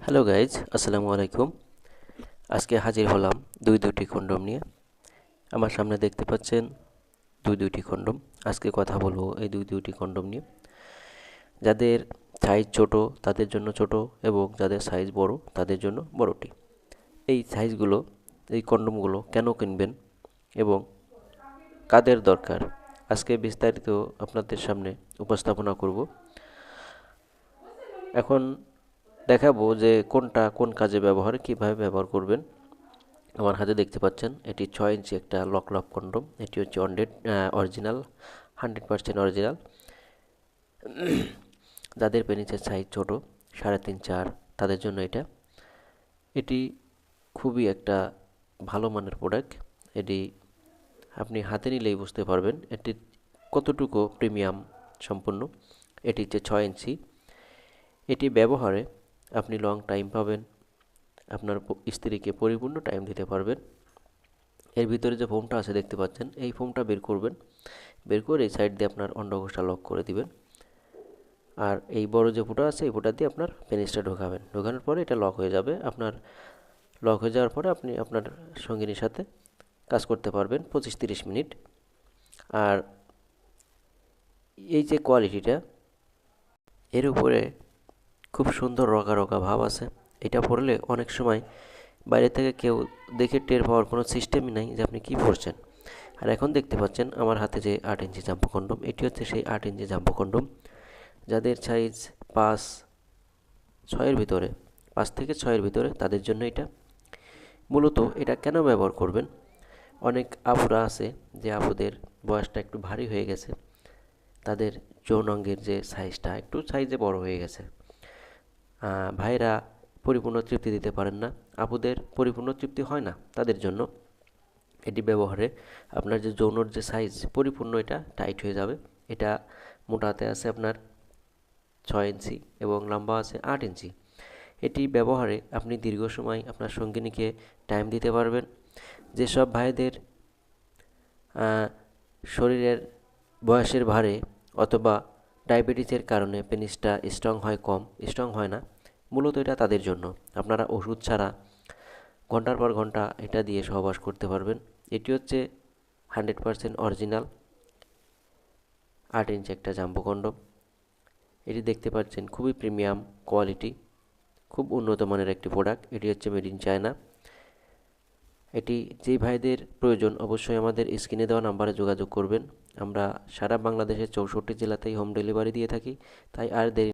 Hello guys, আসসালামু আলাইকুম। আজকে হাজির হলাম দুটি কন্ডম নিয়ে। আমার সামনে দেখতে পাচ্ছেন দুটি কন্ডম। আজকে কথা বলবো এই দুটি কন্ডম নিয়ে। যাদের সাইজ ছোট তাদের জন্য ছোট, এবং যাদের সাইজ বড় তাদের জন্য বড়টি। এই সাইজগুলো, এই কন্ডমগুলো কেন কিনবেন এবং কাদের দরকার, আজকে বিস্তারিত আপনাদের সামনে উপস্থাপনা করব। এখন দেখাবো যে কোনটা কোন কাজে ব্যবহার, কিভাবে ব্যবহার করবেন। আমার হাতে দেখতে পাচ্ছেন এটি 6 ইঞ্চি একটা লক কন্ডম। এটি হচ্ছে অরিজিনাল, 100% অরিজিনাল। যাদের পেনিসের সাইজ ছোট, 3.5-4, তাদের জন্য এটি খুবই একটা ভালো মানের প্রোডাক্ট। এটি আপনি হাতে নিলেই বুঝতে পারবেন এটি কতটুকু প্রিমিয়াম সম্পন্ন। এটি হচ্ছে 6 ইঞ্চি। এটি ব্যবহারে আপনি লং টাইম পাবেন, আপনার স্ত্রীকে পরিপূর্ণ টাইম দিতে পারবেন। এর ভিতরে যে ফোমটা আছে দেখতে পাচ্ছেন, এই ফোমটা বের করবেন। বের করে এই সাইড দিয়ে আপনার অন্ডকোষটা লক করে দিবেন। আর এই বড় যে ফুটা আছে, এই ফুটা দিয়ে আপনার পেনিসটা ঢোকাবেন। ঢোকানোর পরে এটা লক হয়ে যাবে। আপনার লক হয়ে যাওয়ার পরে আপনি আপনার সঙ্গিনীর সাথে কাজ করতে পারবেন 25-30 মিনিট। আর এই যে কোয়ালিটিটা, এর উপরে খুব সুন্দর রগা রগা ভাব আছে। এটা পরলে অনেক সময় বাইরে থেকে কেউ দেখে টের পাওয়ার কোনো সিস্টেমই নাই যে আপনি কী পরছেন। আর এখন দেখতে পাচ্ছেন আমার হাতে যে 8 ইঞ্চি জাম্বো কন্ডম, এটি হচ্ছে সেই 8 ইঞ্চি জাম্বো কন্ডম। যাদের সাইজ 5-6-এর ভিতরে, 5 থেকে 6-এর ভিতরে, তাদের জন্য এটা। মূলত এটা কেন ব্যবহার করবেন, অনেক আপুরা আছে যে আপুদের বয়সটা একটু ভারী হয়ে গেছে, তাদের যৌনাঙ্গের যে সাইজটা একটু সাইজে বড় হয়ে গেছে। ভাইরা পরিপূর্ণ তৃপ্তি দিতে পারেন না, আপুদের পরিপূর্ণ তৃপ্তি হয় না, তাদের জন্য এটি ব্যবহারে আপনার যে যৌনর যে সাইজ পরিপূর্ণ এটা টাইট হয়ে যাবে। এটা মোটাতে আছে আপনার 6 ইঞ্চি এবং লম্বা আছে 8 ইঞ্চি। এটি ব্যবহারে আপনি দীর্ঘ সময় আপনার সঙ্গিনীকে টাইম দিতে পারবেন। যেসব ভাইদের শরীরের বয়সের ভারে অথবা ডায়াবেটিসের কারণে পেনিসটা স্ট্রং হয় না, মূলত এটা তাদের জন্য। আপনারা ওষুধ ছাড়া ঘন্টার পর ঘন্টা এটা দিয়ে সহবাস করতে পারবেন। এটি হচ্ছে 100% অরিজিনাল 8 ইঞ্চি একটা জাম্বো কন্ডম। এটি দেখতে পাচ্ছেন খুবই প্রিমিয়াম কোয়ালিটি, খুব উন্নত মানের একটি প্রোডাক্ট। এটি হচ্ছে মেড ইন চায়না। এটি যেই ভাইদের প্রয়োজন অবশ্যই আমাদের স্ক্রিনে দেওয়া নাম্বারে যোগাযোগ করবেন। আমরা সারা বাংলাদেশের 64 জেলাতেই হোম ডেলিভারি দিয়ে থাকি। তাই আর দেরি